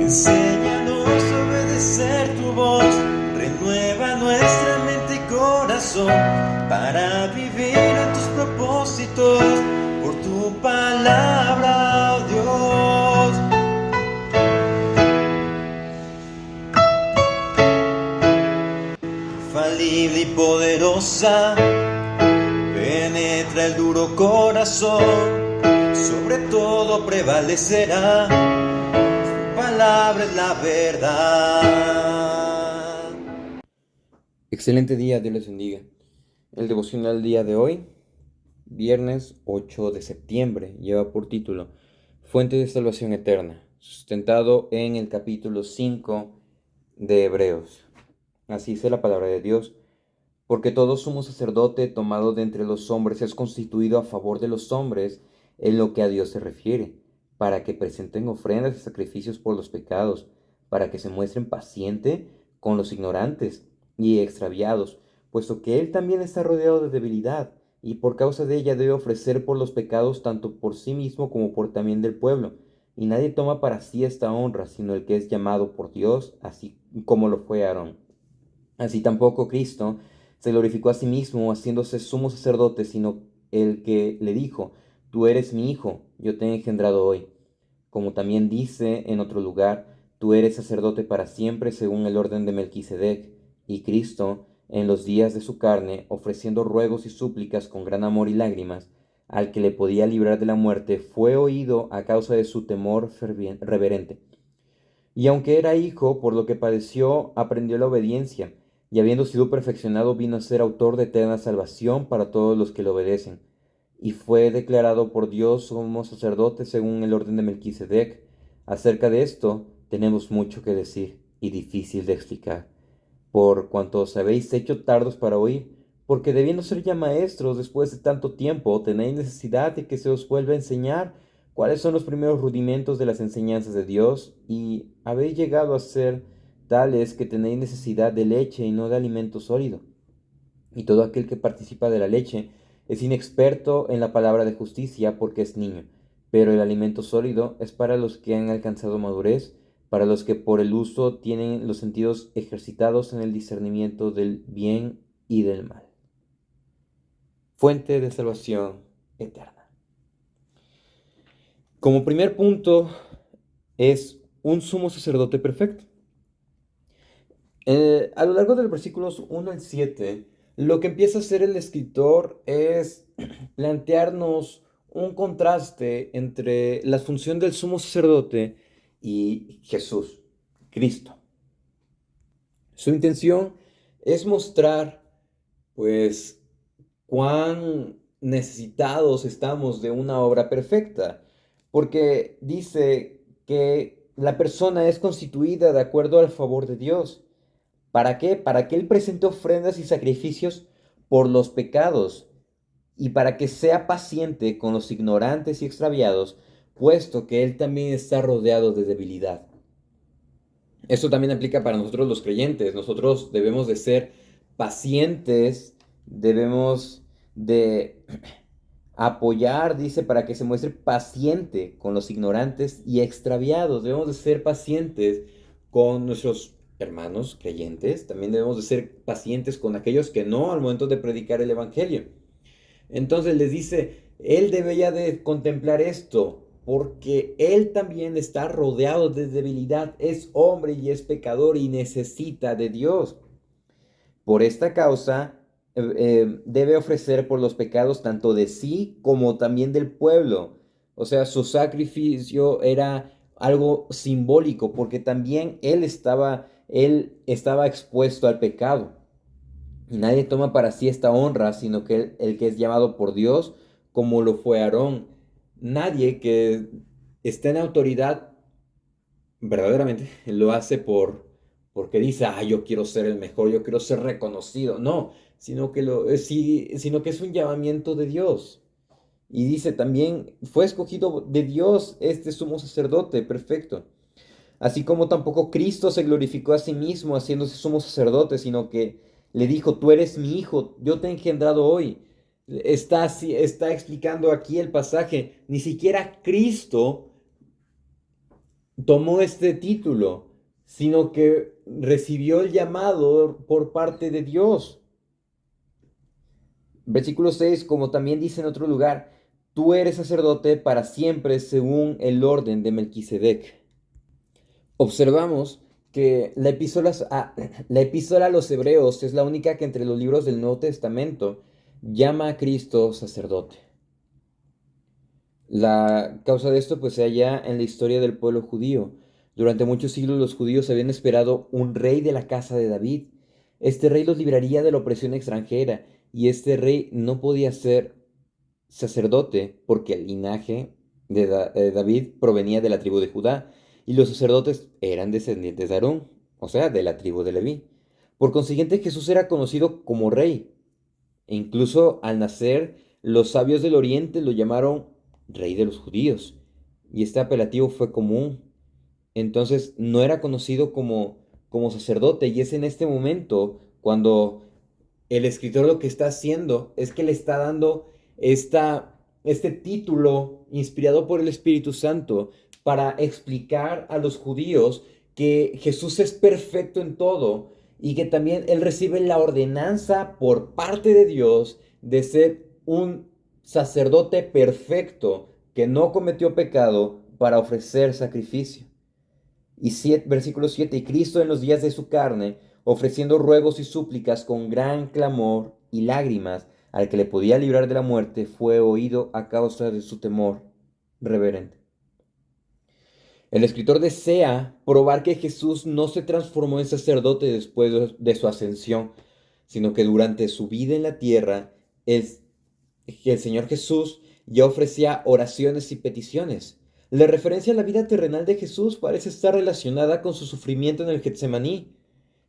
Enséñanos a obedecer tu voz, renueva nuestra mente y corazón para vivir en tus propósitos por tu palabra, oh Dios. Infalible y poderosa, penetra el duro corazón, sobre todo prevalecerá. Palabra es la verdad. Excelente día, Dios les bendiga. El devocional del día de hoy, viernes 8 de septiembre, lleva por título Fuente de Salvación Eterna, sustentado en el capítulo 5 de Hebreos. Así dice la palabra de Dios: porque todo sumo sacerdote tomado de entre los hombres es constituido a favor de los hombres en lo que a Dios se refiere, para que presenten ofrendas y sacrificios por los pecados, para que se muestren paciente con los ignorantes y extraviados, puesto que Él también está rodeado de debilidad, y por causa de ella debe ofrecer por los pecados tanto por sí mismo como por también del pueblo. Y nadie toma para sí esta honra, sino el que es llamado por Dios, así como lo fue Aarón. Así tampoco Cristo se glorificó a sí mismo haciéndose sumo sacerdote, sino el que le dijo: tú eres mi hijo, yo te he engendrado hoy. Como también dice en otro lugar: tú eres sacerdote para siempre según el orden de Melquisedec. Y Cristo, en los días de su carne, ofreciendo ruegos y súplicas con gran amor y lágrimas, al que le podía librar de la muerte, fue oído a causa de su temor reverente. Y aunque era hijo, por lo que padeció, aprendió la obediencia, y habiendo sido perfeccionado, vino a ser autor de eterna salvación para todos los que le obedecen. Y fue declarado por Dios como sacerdote según el orden de Melquisedec. Acerca de esto tenemos mucho que decir y difícil de explicar, por cuanto os habéis hecho tardos para oír, porque debiendo ser ya maestros después de tanto tiempo, tenéis necesidad de que se os vuelva a enseñar cuáles son los primeros rudimentos de las enseñanzas de Dios, y habéis llegado a ser tales que tenéis necesidad de leche y no de alimento sólido. Y todo aquel que participa de la leche es inexperto en la palabra de justicia porque es niño, pero el alimento sólido es para los que han alcanzado madurez, para los que por el uso tienen los sentidos ejercitados en el discernimiento del bien y del mal. Fuente de salvación eterna. Como primer punto es un sumo sacerdote perfecto. A lo largo de los versículos 1 al 7, lo que empieza a hacer el escritor es plantearnos un contraste entre la función del sumo sacerdote y Jesús, Cristo. Su intención es mostrar, pues, cuán necesitados estamos de una obra perfecta, porque dice que la persona es constituida de acuerdo al favor de Dios. ¿Para qué? Para que Él presente ofrendas y sacrificios por los pecados, y para que sea paciente con los ignorantes y extraviados, puesto que Él también está rodeado de debilidad. Eso también aplica para nosotros los creyentes. Nosotros debemos de ser pacientes, debemos de apoyar, dice, para que se muestre paciente con los ignorantes y extraviados. Debemos de ser pacientes con nuestros hermanos creyentes. También debemos de ser pacientes con aquellos que no al momento de predicar el evangelio. Entonces les dice, él debería de contemplar esto, porque él también está rodeado de debilidad, es hombre y es pecador y necesita de Dios. Por esta causa, debe ofrecer por los pecados tanto de sí como también del pueblo. O sea, su sacrificio era algo simbólico, porque también él estaba expuesto al pecado. Y nadie toma para sí esta honra, sino que el que es llamado por Dios, como lo fue Aarón. Nadie que esté en autoridad verdaderamente lo hace porque dice: yo quiero ser el mejor, yo quiero ser reconocido. No, sino que es un llamamiento de Dios. Y dice también, fue escogido de Dios este sumo sacerdote perfecto. Así como tampoco Cristo se glorificó a sí mismo haciéndose sumo sacerdote, sino que le dijo: tú eres mi hijo, yo te he engendrado hoy. Está explicando aquí el pasaje. Ni siquiera Cristo tomó este título, sino que recibió el llamado por parte de Dios. Versículo 6, como también dice en otro lugar, tú eres sacerdote para siempre según el orden de Melquisedec. Observamos que la epístola a los Hebreos es la única que entre los libros del Nuevo Testamento llama a Cristo sacerdote. La causa de esto pues se halla en la historia del pueblo judío. Durante muchos siglos los judíos habían esperado un rey de la casa de David. Este rey los libraría de la opresión extranjera y este rey no podía ser sacerdote porque el linaje de David provenía de la tribu de Judá y los sacerdotes eran descendientes de Aarón, o sea, de la tribu de Leví. Por consiguiente, Jesús era conocido como rey e incluso al nacer los sabios del oriente lo llamaron rey de los judíos y este apelativo fue común. Entonces no era conocido como sacerdote y es en este momento cuando el escritor lo que está haciendo es que le está dando este título inspirado por el Espíritu Santo para explicar a los judíos que Jesús es perfecto en todo y que también él recibe la ordenanza por parte de Dios de ser un sacerdote perfecto que no cometió pecado para ofrecer sacrificio. Y versículo 7, y Cristo en los días de su carne, ofreciendo ruegos y súplicas con gran clamor y lágrimas al que le podía librar de la muerte, fue oído a causa de su temor reverente. El escritor desea probar que Jesús no se transformó en sacerdote después de su ascensión, sino que durante su vida en la tierra, el Señor Jesús ya ofrecía oraciones y peticiones. La referencia a la vida terrenal de Jesús parece estar relacionada con su sufrimiento en el Getsemaní.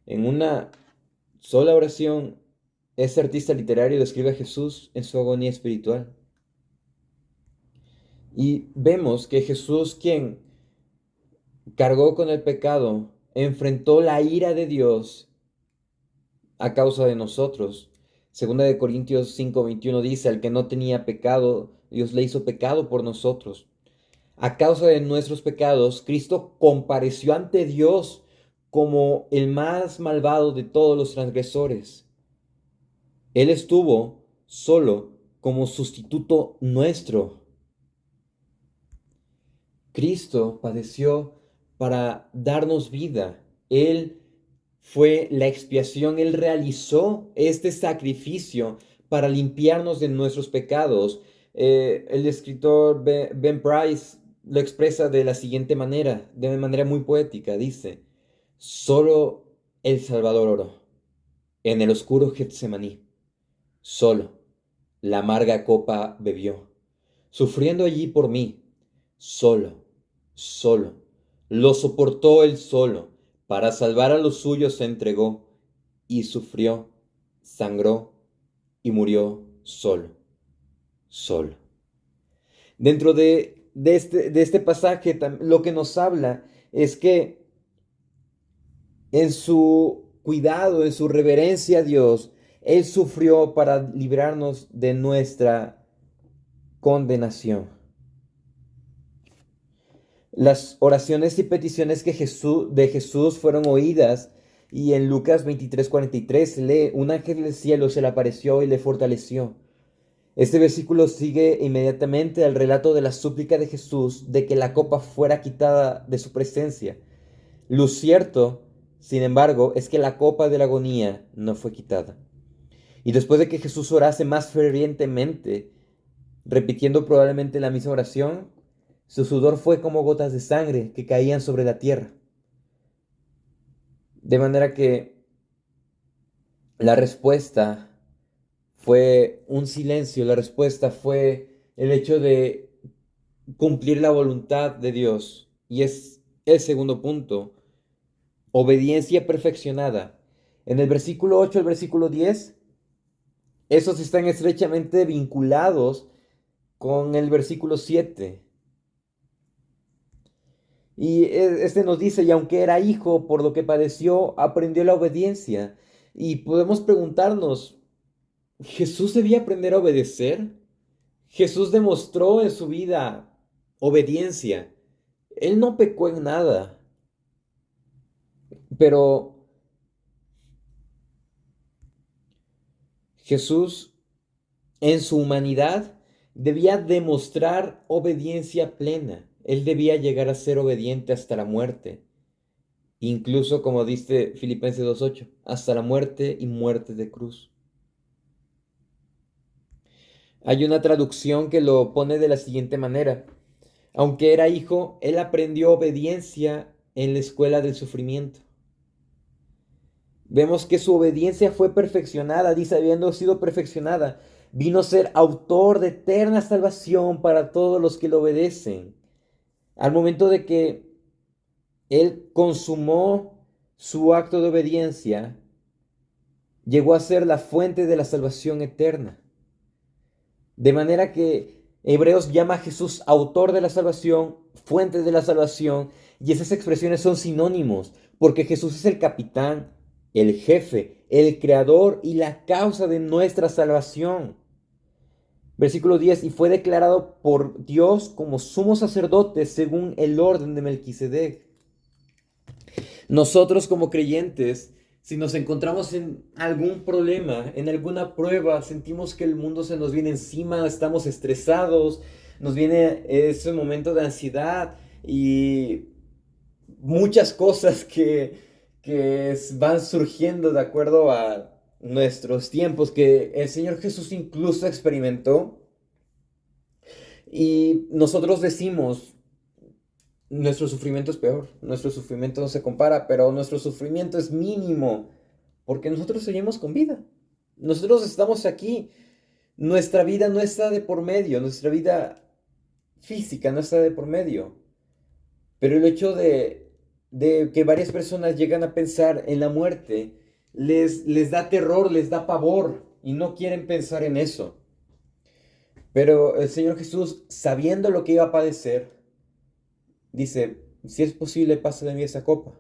En una sola oración, este artista literario describe a Jesús en su agonía espiritual. Y vemos que Jesús, quien cargó con el pecado, enfrentó la ira de Dios a causa de nosotros. Segunda de Corintios 5:21 dice, al que no tenía pecado, Dios le hizo pecado por nosotros. A causa de nuestros pecados, Cristo compareció ante Dios como el más malvado de todos los transgresores. Él estuvo solo como sustituto nuestro. Cristo padeció para darnos vida. Él fue la expiación, Él realizó este sacrificio para limpiarnos de nuestros pecados. El escritor Ben Price lo expresa de la siguiente manera, de manera muy poética. Dice, solo el Salvador oró en el oscuro Getsemaní. Solo la amarga copa bebió, sufriendo allí por mí. Solo, lo soportó él solo, para salvar a los suyos se entregó, y sufrió, sangró, y murió solo. Dentro de este pasaje, lo que nos habla es que en su cuidado, en su reverencia a Dios, Él sufrió para librarnos de nuestra condenación. Las oraciones y peticiones de Jesús fueron oídas y en Lucas 23:43 lee, un ángel del cielo se le apareció y le fortaleció. Este versículo sigue inmediatamente al relato de la súplica de Jesús de que la copa fuera quitada de su presencia. Lo cierto, sin embargo, es que la copa de la agonía no fue quitada. Y después de que Jesús orase más fervientemente, repitiendo probablemente la misma oración, su sudor fue como gotas de sangre que caían sobre la tierra. De manera que la respuesta fue un silencio, la respuesta fue el hecho de cumplir la voluntad de Dios. Y es el segundo punto, obediencia perfeccionada. En el versículo 8 al versículo 10, esos están estrechamente vinculados con el versículo 7. Y este nos dice, y aunque era hijo, por lo que padeció, aprendió la obediencia. Y podemos preguntarnos, ¿Jesús debía aprender a obedecer? Jesús demostró en su vida obediencia. Él no pecó en nada, pero Jesús en su humanidad debía demostrar obediencia plena. Él debía llegar a ser obediente hasta la muerte. Incluso como dice Filipenses 2:8, hasta la muerte y muerte de cruz. Hay una traducción que lo pone de la siguiente manera. Aunque era hijo, él aprendió obediencia en la escuela del sufrimiento. Vemos que su obediencia fue perfeccionada, dice, habiendo sido perfeccionada, vino a ser autor de eterna salvación para todos los que le obedecen. Al momento de que él consumó su acto de obediencia, llegó a ser la fuente de la salvación eterna. De manera que Hebreos llama a Jesús autor de la salvación, fuente de la salvación, y esas expresiones son sinónimos, porque Jesús es el capitán, el jefe, el creador y la causa de nuestra salvación. Versículo 10, y fue declarado por Dios como sumo sacerdote según el orden de Melquisedec. Nosotros como creyentes, si nos encontramos en algún problema, en alguna prueba, sentimos que el mundo se nos viene encima, estamos estresados, nos viene ese momento de ansiedad y muchas cosas que van surgiendo de acuerdo a nuestros tiempos, que el Señor Jesús incluso experimentó. Y nosotros decimos, nuestro sufrimiento es peor, nuestro sufrimiento no se compara, pero nuestro sufrimiento es mínimo, porque nosotros seguimos con vida. Nosotros estamos aquí, nuestra vida no está de por medio, nuestra vida física no está de por medio. Pero el hecho de que varias personas llegan a pensar en la muerte, les da terror, les da pavor, y no quieren pensar en eso. Pero el Señor Jesús, sabiendo lo que iba a padecer, dice, si es posible, pasa de mí esa copa,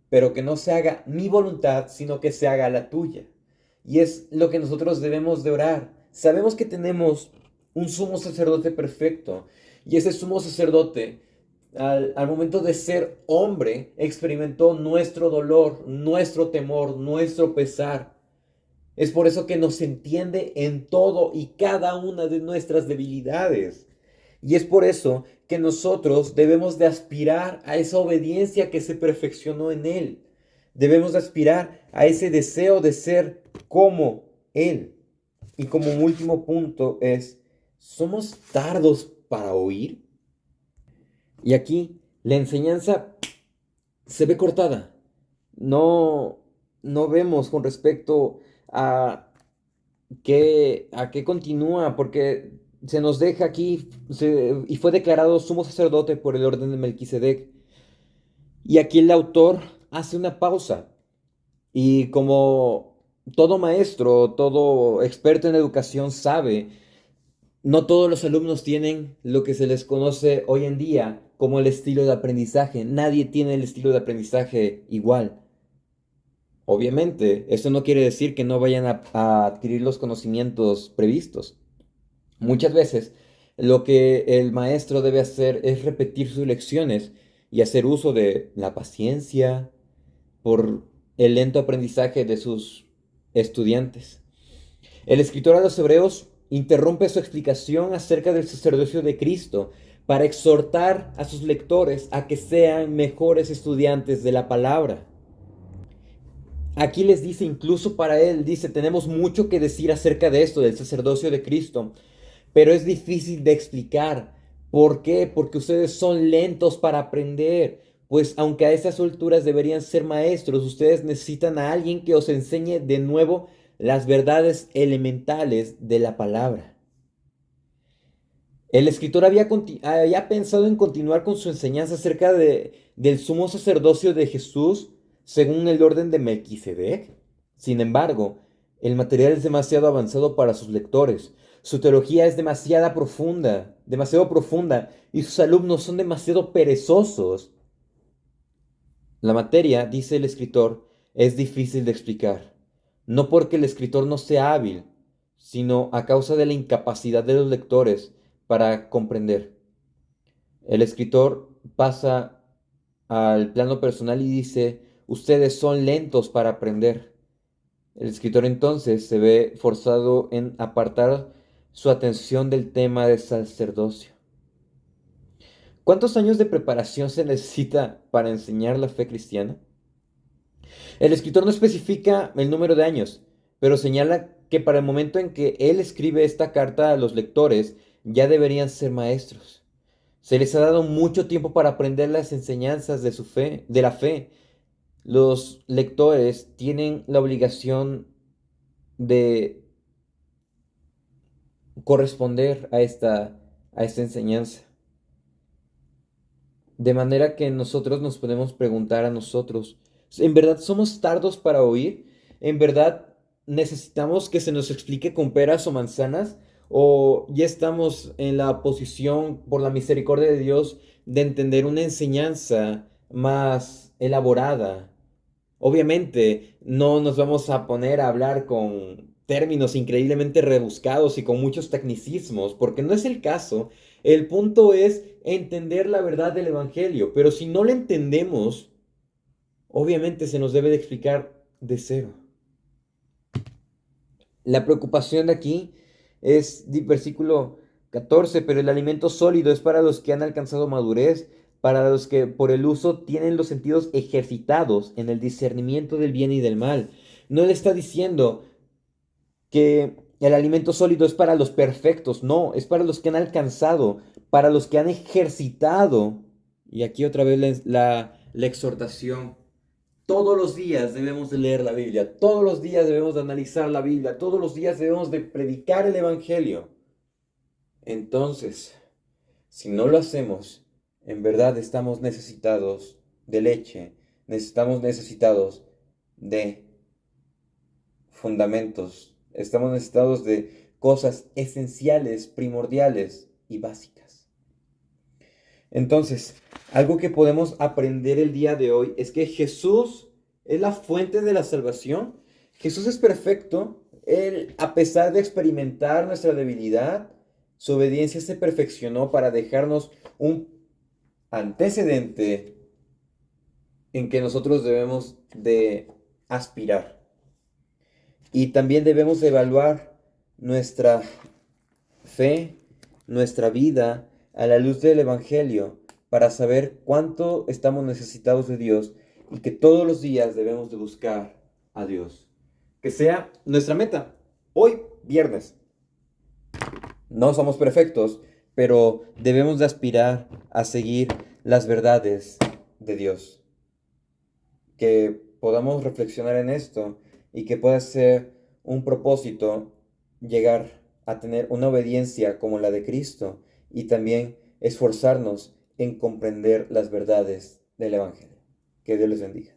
pero que no se haga mi voluntad, sino que se haga la tuya. Y es lo que nosotros debemos de orar. Sabemos que tenemos un sumo sacerdote perfecto, y ese sumo sacerdote, al momento de ser hombre, experimentó nuestro dolor, nuestro temor, nuestro pesar. Es por eso que nos entiende en todo y cada una de nuestras debilidades. Y es por eso que nosotros debemos de aspirar a esa obediencia que se perfeccionó en Él. Debemos de aspirar a ese deseo de ser como Él. Y como último punto es, ¿somos tardos para oír? Y aquí la enseñanza se ve cortada. No vemos con respecto a qué continúa, porque se nos deja aquí, y fue declarado sumo sacerdote por el orden de Melquisedec. Y aquí el autor hace una pausa, y como todo maestro, todo experto en educación sabe, no todos los alumnos tienen lo que se les conoce hoy en día como el estilo de aprendizaje. Nadie tiene el estilo de aprendizaje igual. Obviamente, eso no quiere decir que no vayan a adquirir los conocimientos previstos. Muchas veces lo que el maestro debe hacer es repetir sus lecciones y hacer uso de la paciencia por el lento aprendizaje de sus estudiantes. El escritor a los Hebreos interrumpe su explicación acerca del sacerdocio de Cristo para exhortar a sus lectores a que sean mejores estudiantes de la palabra. Aquí les dice, incluso para él, dice, tenemos mucho que decir acerca de esto, del sacerdocio de Cristo, pero es difícil de explicar. ¿Por qué? Porque ustedes son lentos para aprender. Pues aunque a estas alturas deberían ser maestros, ustedes necesitan a alguien que os enseñe de nuevo las verdades elementales de la palabra. El escritor había pensado en continuar con su enseñanza acerca del sumo sacerdocio de Jesús según el orden de Melquisedec. Sin embargo, el material es demasiado avanzado para sus lectores. Su teología es demasiado profunda, y sus alumnos son demasiado perezosos. La materia, dice el escritor, es difícil de explicar, no porque el escritor no sea hábil, sino a causa de la incapacidad de los lectores para comprender. El escritor pasa al plano personal y dice, ustedes son lentos para aprender. El escritor entonces se ve forzado en apartar su atención del tema del sacerdocio. ¿Cuántos años de preparación se necesita para enseñar la fe cristiana? El escritor no especifica el número de años, pero señala que para el momento en que él escribe esta carta a los lectores, ya deberían ser maestros. Se les ha dado mucho tiempo para aprender las enseñanzas de su fe, de la fe. Los lectores tienen la obligación de corresponder a esta enseñanza. De manera que nosotros nos podemos preguntar a nosotros, ¿en verdad somos tardos para oír? ¿En verdad necesitamos que se nos explique con peras o manzanas? ¿O ya estamos en la posición, por la misericordia de Dios, de entender una enseñanza más elaborada? Obviamente, no nos vamos a poner a hablar con términos increíblemente rebuscados y con muchos tecnicismos, porque no es el caso. El punto es entender la verdad del Evangelio, pero si no la entendemos, obviamente se nos debe de explicar de cero. La preocupación de aquí es versículo 14, pero el alimento sólido es para los que han alcanzado madurez, para los que por el uso tienen los sentidos ejercitados en el discernimiento del bien y del mal. No le está diciendo que el alimento sólido es para los perfectos, no, es para los que han alcanzado, para los que han ejercitado. Y aquí otra vez la exhortación. Todos los días debemos de leer la Biblia, todos los días debemos de analizar la Biblia, todos los días debemos de predicar el Evangelio. Entonces, si no lo hacemos, en verdad estamos necesitados de leche, estamos necesitados de fundamentos, estamos necesitados de cosas esenciales, primordiales y básicas. Entonces, algo que podemos aprender el día de hoy es que Jesús es la fuente de la salvación. Jesús es perfecto. Él, a pesar de experimentar nuestra debilidad, su obediencia se perfeccionó para dejarnos un antecedente en que nosotros debemos de aspirar. Y también debemos de evaluar nuestra fe, nuestra vida a la luz del Evangelio para saber cuánto estamos necesitados de Dios y que todos los días debemos de buscar a Dios. Que sea nuestra meta. Hoy, viernes. No somos perfectos, pero debemos de aspirar a seguir las verdades de Dios. Que podamos reflexionar en esto y que pueda ser un propósito llegar a tener una obediencia como la de Cristo y también esforzarnos en comprender las verdades del Evangelio. Que Dios les bendiga.